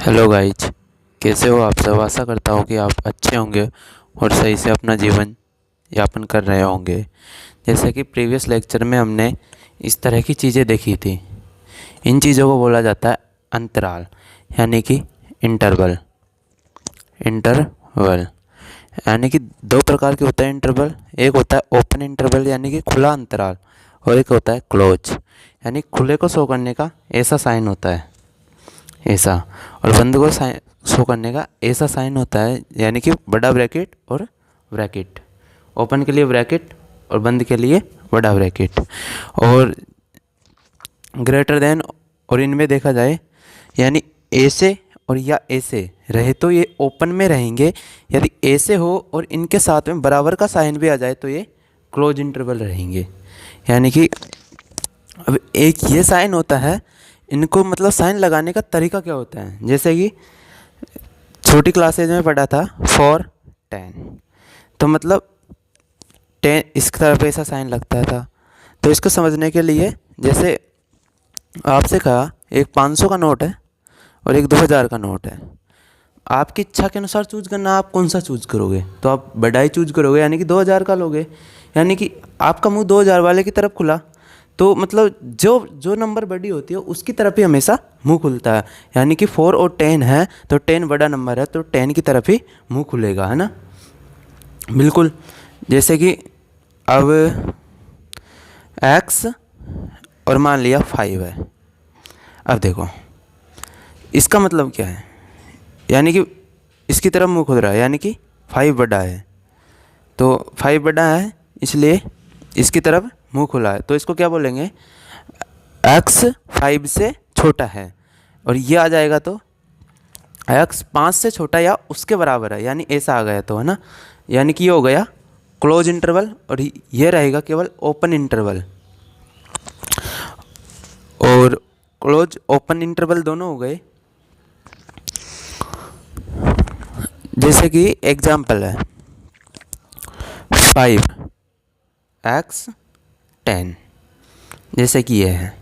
Hello guys, कैसे हो आप सब। आशा करता हूँ कि आप अच्छे होंगे और सही से अपना जीवन यापन कर रहे होंगे। जैसे कि प्रीवियस लेक्चर में हमने इस तरह की चीज़ें देखी थी। इन चीज़ों को बोला जाता है अंतराल, यानी कि इंटरवल। इंटरवल यानी कि दो प्रकार के होता है इंटरवल। एक होता है ओपन इंटरवल यानी कि खुला अंतराल, और एक होता है क्लोज यानी खुले को शो करने का ऐसा साइन होता है, ऐसा। और बंद को शो करने का ऐसा साइन होता है, यानी कि बड़ा ब्रैकेट और ब्रैकेट। ओपन के लिए ब्रैकेट और बंद के लिए बड़ा ब्रैकेट। और ग्रेटर देन, और इनमें देखा जाए यानी ऐसे और या ऐसे रहे तो ये ओपन में रहेंगे। यदि ऐसे हो और इनके साथ में बराबर का साइन भी आ जाए तो ये क्लोज इंटरवल रहेंगे। यानी कि अब एक ये साइन होता है, इनको मतलब साइन लगाने का तरीका क्या होता है। जैसे कि छोटी क्लासेज में पढ़ा था 4 10, तो मतलब 10 इस तरफ ऐसा साइन लगता था। तो इसको समझने के लिए जैसे आपसे कहा एक 500 का नोट है और एक 2000 का नोट है, आपकी इच्छा के अनुसार चूज करना, आप कौन सा चूज करोगे। तो आप बड़ा ही चूज करोगे, यानी कि 2000 का लोगे। यानी कि आपका मुंह 2000 वाले की तरफ खुला, तो मतलब जो जो नंबर बड़ी होती है उसकी तरफ ही हमेशा मुंह खुलता है। यानी कि 4 और 10 है तो 10 बड़ा नंबर है, तो 10 की तरफ ही मुंह खुलेगा, है ना। बिल्कुल। जैसे कि अब x और मान लिया 5 है। अब देखो इसका मतलब क्या है, यानी कि इसकी तरफ मुंह खुल रहा है, यानी कि 5 बड़ा है। तो 5 बड़ा है इसलिए इसकी तरफ मुंह खुला है, तो इसको क्या बोलेंगे, x 5 से छोटा है। और ये आ जाएगा तो x 5 से छोटा या उसके बराबर है, यानी ऐसा आ गया तो, है ना। यानी कि ये हो गया क्लोज इंटरवल और ये रहेगा केवल ओपन इंटरवल। और क्लोज ओपन इंटरवल दोनों हो गए। जैसे कि एग्जाम्पल है 5x 10, जैसे कि ये है।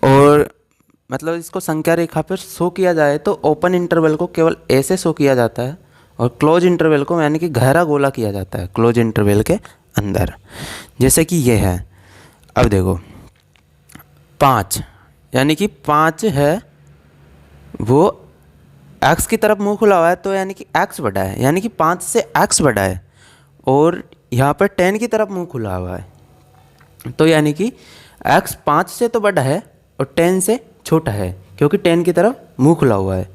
और मतलब इसको संख्या रेखा पर शो किया जाए तो ओपन इंटरवल को केवल ऐसे शो किया जाता है, और क्लोज इंटरवल को यानी कि गहरा गोला किया जाता है क्लोज इंटरवल के अंदर, जैसे कि ये है। अब देखो 5 यानी कि 5 है, वो x की तरफ मुंह खुला हुआ है, तो यानी कि x बड़ा है, यानी कि 5 से x बड़ा है। और यहाँ पर 10 की तरफ मुंह खुला हुआ है, तो यानी कि x 5 से तो बड़ा है और 10 से छोटा है, क्योंकि 10 की तरफ मुंह खुला हुआ है।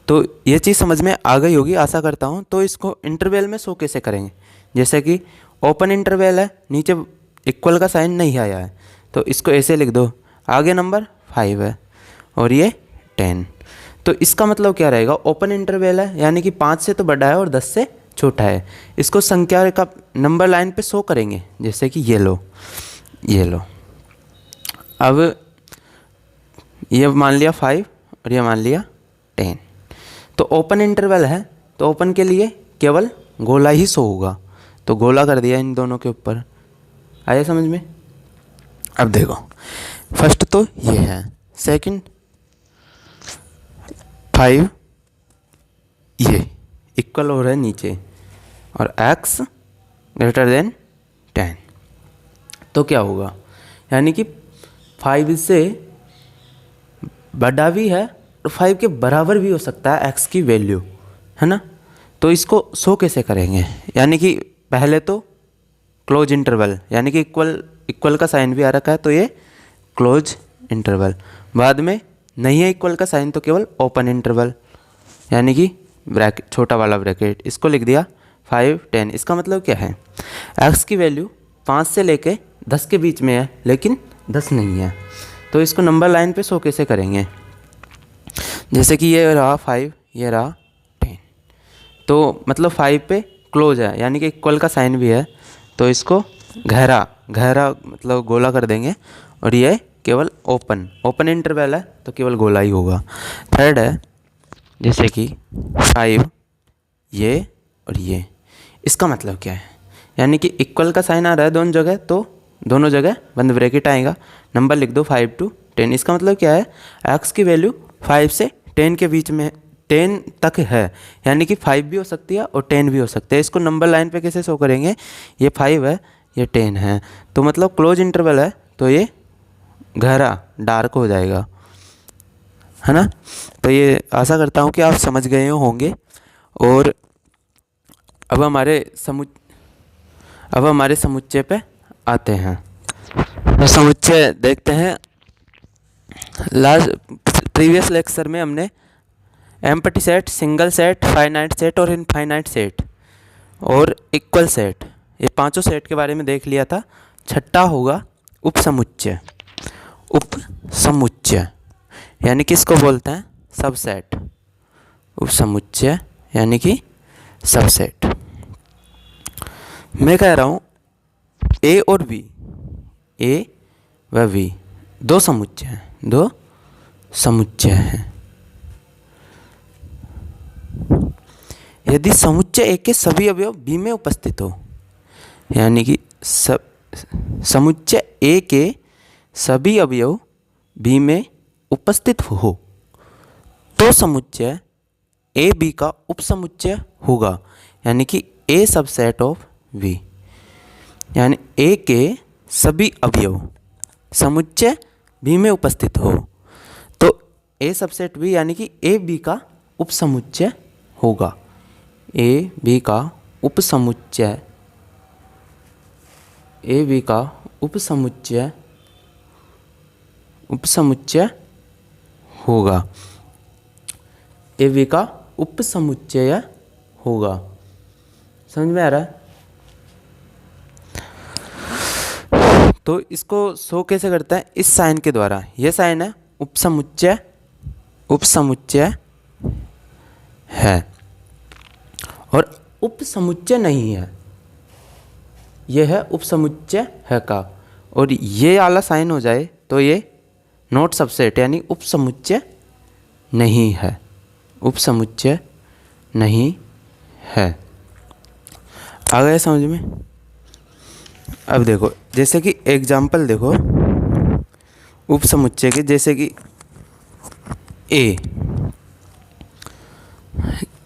तो ये चीज़ समझ में आ गई होगी आशा करता हूँ। तो इसको इंटरवल में शो कैसे करेंगे, जैसे कि ओपन इंटरवल है, नीचे इक्वल का साइन नहीं आया है, तो इसको ऐसे लिख दो, आगे नंबर 5 है और ये 10। तो इसका मतलब क्या रहेगा, ओपन इंटरवल है यानी कि 5 से तो बड़ा है और 10 से छोटा है। इसको संख्या का नंबर लाइन पे शो करेंगे, जैसे कि ये लो, ये लो। अब ये मान लिया 5 और ये मान लिया 10, तो ओपन इंटरवल है, तो ओपन के लिए केवल गोला ही शो होगा, तो गोला कर दिया इन दोनों के ऊपर। आया समझ में। अब देखो फर्स्ट तो ये है, सेकंड 5 ये इक्वल हो रहा है नीचे, और x ग्रेटर देन 10, तो क्या होगा, यानी कि 5 से बड़ा भी है और 5 के बराबर भी हो सकता है x की वैल्यू, है ना। तो इसको शो कैसे करेंगे, यानी कि पहले तो क्लोज इंटरवल, यानी कि इक्वल का साइन भी आ रखा है, तो ये क्लोज इंटरवल। बाद में नहीं है इक्वल का साइन, तो केवल ओपन इंटरवल, यानी कि ब्रैकेट, छोटा वाला ब्रैकेट। इसको लिख दिया 5 10। इसका मतलब क्या है, x की वैल्यू 5 से लेके 10 के बीच में है, लेकिन 10 नहीं है। तो इसको नंबर लाइन पे शो कैसे करेंगे, जैसे कि ये रहा 5, ये रहा 10, तो मतलब 5 पे क्लोज है, यानी कि इक्वल का साइन भी है, तो इसको गहरा गहरा मतलब गोला कर देंगे। और ये केवल ओपन इंटरवल है, तो केवल गोला ही होगा। थर्ड है जैसे कि 5 ये और ये, इसका मतलब क्या है, यानी कि इक्वल का साइन आ रहा है दोनों जगह, तो दोनों जगह बंद ब्रैकेट आएगा। नंबर लिख दो 5 to 10। इसका मतलब क्या है, x की वैल्यू 5 से 10 के बीच में, 10 तक है, यानी कि 5 भी हो सकती है और 10 भी हो सकते हैं। इसको नंबर लाइन पे कैसे शो करेंगे, ये 5 है, ये 10 है, तो मतलब क्लोज इंटरवल है, तो ये गहरा डार्क हो जाएगा, है ना। तो ये आशा करता हूँ कि आप समझ गए होंगे। और अब हमारे समुच्चय पे आते हैं। तो समुच्चय देखते हैं। प्रीवियस लेक्चर में हमने empty set, single set, finite set और इनफाइनाइट सेट और इक्वल सेट, ये पांचों सेट के बारे में देख लिया था। छठा होगा उपसमुच्चय। उपसमुच्चय यानी कि इसको बोलते हैं सबसेट। उपसमुच्चय यानी कि सबसेट। मैं कह रहा हूँ ए और बी, ए व बी दो समुच्चय हैं, दो समुच्चय हैं। यदि समुच्चय ए के सभी अवयव बी में उपस्थित हो, यानी कि समुच्चय ए के सभी अवयव बी में उपस्थित हो, तो समुच्चय ए बी का उपसमुच्चय होगा, यानी कि ए सबसेट ऑफ बी। यानी ए के सभी अवयव समुच्चय बी में उपस्थित हो तो ए सबसेट बी यानी कि ए बी का उपसमुच्चय होगा। ए बी का उपसमुच्चय, ए बी का उपसमुच्चय होगा, ए बी का उपसमुच्चय होगा। समझ में आ रहा है? तो इसको शो कैसे करता है, इस साइन के द्वारा। यह साइन है उपसमुच्चय, उपसमुच्चय है, और उपसमुच्चय नहीं है, यह है उपसमुच्चय है का। और ये वाला साइन हो जाए तो ये नॉट सबसेट यानी उपसमुच्चय नहीं है, उपसमुच्चय नहीं है। आ गया समझ में? अब देखो, जैसे कि एग्जाम्पल देखो उपसमुच्चय के, जैसे कि ए,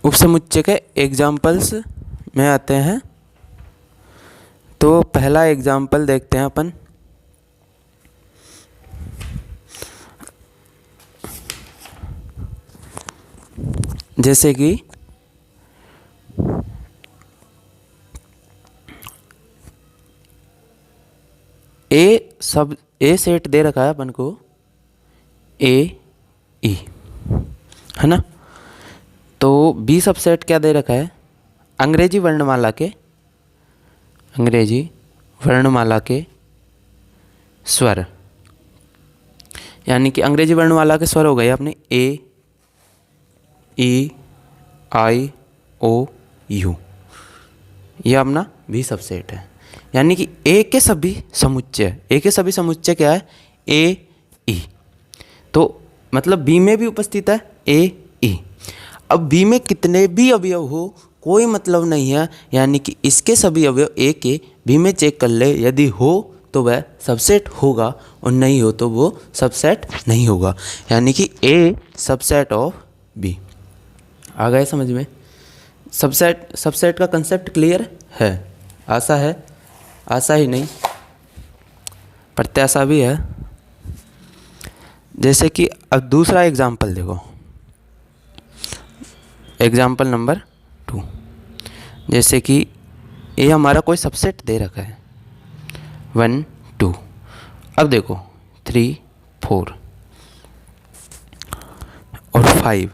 उपसमुच्चय के एग्जाम्पल्स में आते हैं। तो पहला एग्जाम्पल देखते हैं अपन। जैसे कि ए सेट दे रखा है अपन को, ए ई, है ना। तो बी सबसेट क्या दे रखा है, अंग्रेजी वर्णमाला के स्वर, यानी कि अंग्रेजी वर्णमाला के स्वर हो गए अपने ए ई आई ओ यू, यह अपना बी सबसेट है। यानी कि ए के सभी समुच्चय क्या है, ए ई, तो मतलब बी में भी उपस्थित है ए ई। अब बी में कितने भी अवयव हो कोई मतलब नहीं है, यानी कि इसके सभी अवयव ए के बी में चेक कर ले, यदि हो तो वह सबसेट होगा और नहीं हो तो वो सबसेट नहीं होगा, यानी कि ए सबसेट ऑफ बी। आ गए समझ में? सबसेट का कंसेप्ट क्लियर है? आशा ही नहीं, प्रत्याशा भी है। जैसे कि अब दूसरा एग्जाम्पल देखो, एग्जाम्पल नंबर 2। जैसे कि ये हमारा कोई सबसेट दे रखा है 1 2, अब देखो 3 4 और 5,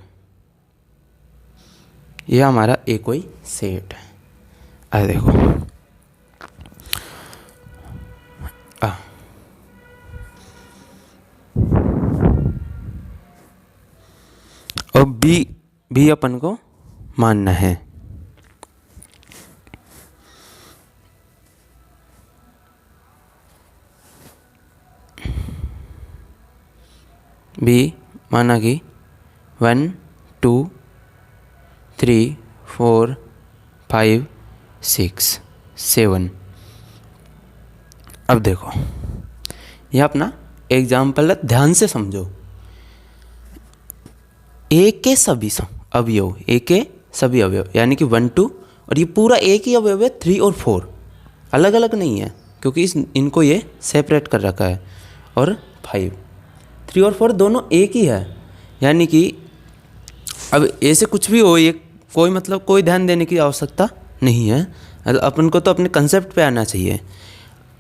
ये हमारा एक कोई सेट है। अब देखो और बी अपन को मानना है। बी माना कि 1 2 3 4 5 6 7। अब देखो यह अपना एग्जाम्पल है, ध्यान से समझो। ए के सभी अवयव, ए के सभी अवयव यानी कि 1 2, और ये पूरा एक ही अवयव है 3 और 4, अलग अलग नहीं है क्योंकि इनको ये सेपरेट कर रखा है। और 5, 3 और 4 दोनों एक ही है, यानी कि अब ए से कुछ भी हो, ये कोई मतलब कोई ध्यान देने की आवश्यकता नहीं है। अपन को तो अपने कंसेप्ट पे आना चाहिए।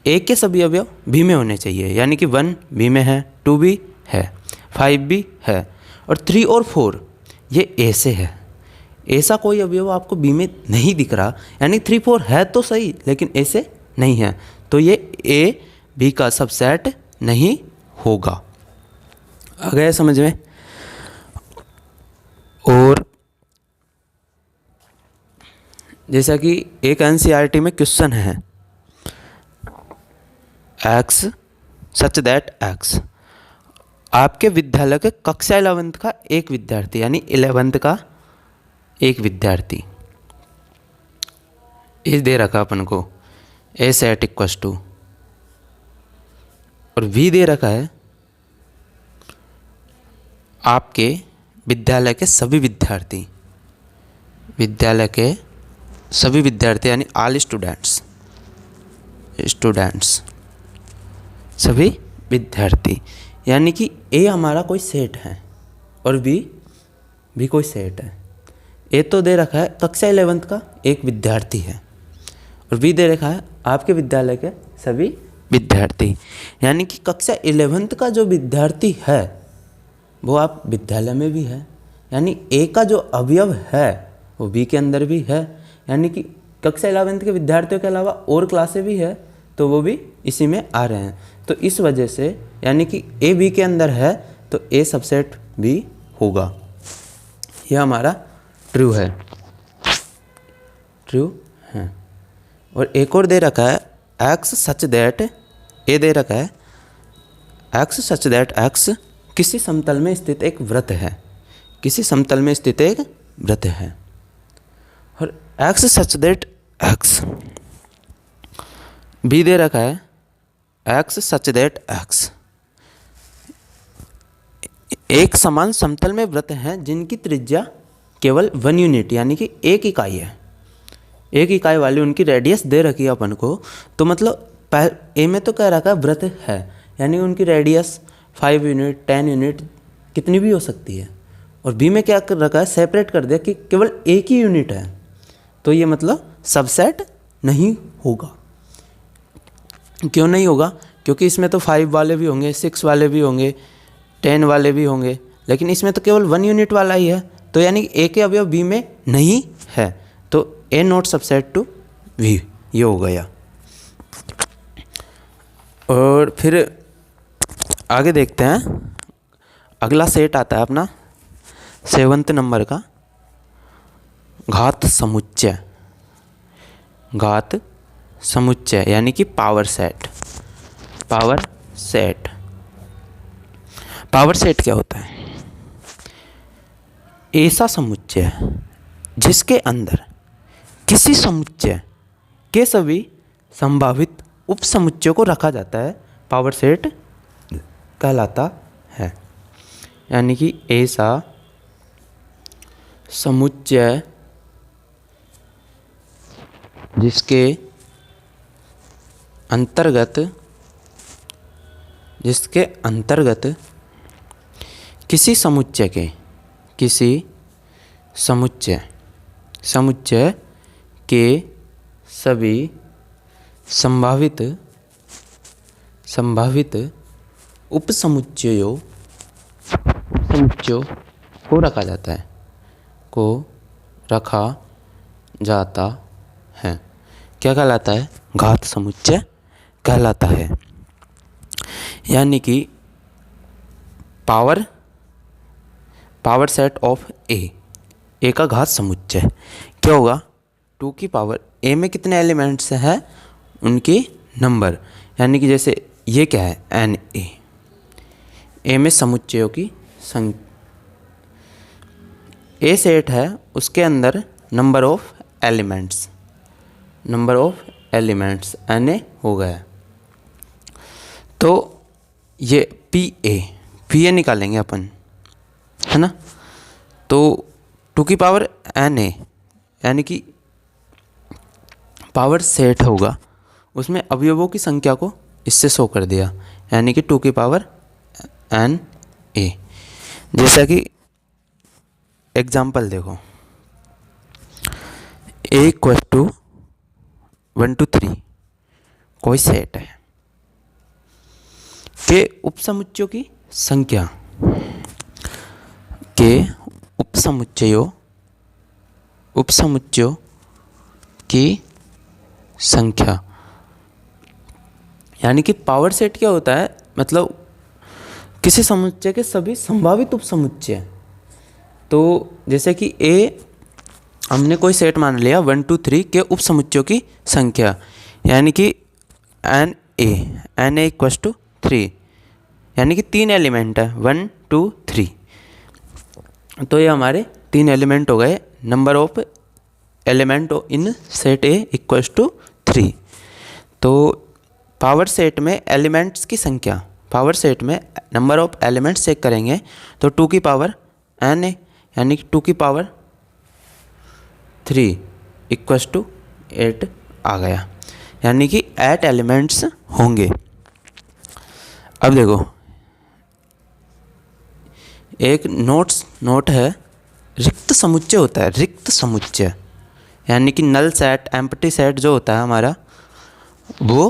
ए के सभी अवयव बी में होने चाहिए, यानी कि 1 बी में है, 2 भी है, 5 भी है, और 3 और 4 ये ए से है। ऐसा कोई अवयव आपको बी में नहीं दिख रहा, यानी 3 4 है तो सही लेकिन ए से नहीं है, तो ये ए बी का सबसेट नहीं होगा। आ गया समझ में? और जैसा कि एक एनसीईआरटी में क्वेश्चन है, एक्स सच दैट एक्स, आपके विद्यालय के कक्षा 11th का एक विद्यार्थी, यानी 11th का एक विद्यार्थी, ये दे रखा अपन को ए सेट इक्वस टू, और वी दे रखा है आपके विद्यालय के सभी विद्यार्थी, विद्यालय के सभी विद्यार्थी यानी ऑल स्टूडेंट्स, सभी विद्यार्थी, यानी कि ए हमारा कोई सेट है और बी भी कोई सेट है। ए तो दे रखा है कक्षा 11th का एक विद्यार्थी है, और बी दे रखा है आपके विद्यालय के सभी विद्यार्थी, यानी कि कक्षा 11th का जो विद्यार्थी है वो आप विद्यालय में भी है, यानी ए का जो अवयव है वो बी के अंदर भी है, यानी कि कक्षा 11th के विद्यार्थियों के अलावा और क्लासें भी है तो वो भी इसी में आ रहे हैं। तो इस वजह से यानी कि ए बी के अंदर है तो ए सबसेट बी होगा। यह हमारा ट्रू है, ट्रू है। और एक और दे रखा है एक्स सच दैट, ए दे रखा है एक्स सच दैट एक्स किसी समतल में स्थित एक वृत्त है, किसी समतल में स्थित एक वृत्त है। और x such that x, B दे रखा है एक्स सच दैट एक्स एक समान समतल में वृत्त हैं जिनकी त्रिज्या केवल 1 यूनिट यानी कि 1 इकाई है, 1 इकाई वाली उनकी रेडियस दे रखी है अपन को। तो मतलब ए में तो कह रखा है वृत्त है, यानी उनकी रेडियस 5 यूनिट 10 यूनिट कितनी भी हो सकती है, और बी में क्या कर रखा है सेपरेट कर दिया कि केवल 1 ही यूनिट है, तो ये मतलब सबसेट नहीं होगा। क्यों नहीं होगा? क्योंकि इसमें तो 5 वाले भी होंगे, 6 वाले भी होंगे, 10 वाले भी होंगे, लेकिन इसमें तो केवल 1 यूनिट वाला ही है, तो यानी ए के अवयव बी में नहीं है, तो ए नॉट सबसेट टू वी, ये हो गया। और फिर आगे देखते हैं, अगला सेट आता है अपना 7th नंबर का, घात समुच्चय, घात समुच्चय यानी कि power set. Power set, power set क्या होता है? ऐसा समुच्चय जिसके अंदर किसी समुच्चय के सभी संभावित उपसमुच्चयों को रखा जाता है, पावर सेट कहलाता है। यानी कि ऐसा समुच्चय जिसके अंतर्गत किसी समुच्चय के सभी संभावित उपसमुच्चयों को रखा जाता है, क्या कहलाता है? घात समुच्चय कहलाता है। यानी कि पावर सेट ऑफ ए का घात समुच्चय क्या होगा? 2 की पावर ए में कितने एलिमेंट्स हैं उनके नंबर, यानी कि जैसे ये क्या है एन ए में समुच्चयों की संख्या, ए सेट है उसके अंदर number of elements N A हो गया। तो ये पी ए निकालेंगे अपन, है ना। तो 2 की पावर एन ए यानी कि पावर सेट होगा, उसमें अवयवों की संख्या को इससे शो कर दिया, यानी कि 2 की पावर एन ए। जैसा कि एग्जाम्पल देखो, ए इक्वल टू 1 to 3 कोई सेट है के उपसमुच्चयों की संख्या, के उपसमुच्चयों की संख्या, यानी कि पावर सेट क्या होता है, मतलब किसी समुच्चय के सभी संभावित उपसमुच्चय। तो जैसे कि ए हमने कोई सेट मान लिया 1 to 3 के उपसमुच्चयों की संख्या, यानी कि एन ए इक्वल टू 3, यानी कि 3 एलिमेंट है 1 2 3। तो ये हमारे 3 एलिमेंट हो गए, number of element in set A equal to 3। तो पावर सेट में एलिमेंट्स की संख्या, पावर सेट में नंबर ऑफ एलिमेंट्स चेक करेंगे तो 2 की पावर एन ए यानी कि 2 की पावर 3 इक्वल टू 8 आ गया, यानी कि 8 एलिमेंट्स होंगे। अब देखो एक नोट है, रिक्त समुच्चय होता है, रिक्त समुच्चय यानी कि नल सेट एम्प्टी सेट जो होता है हमारा, वो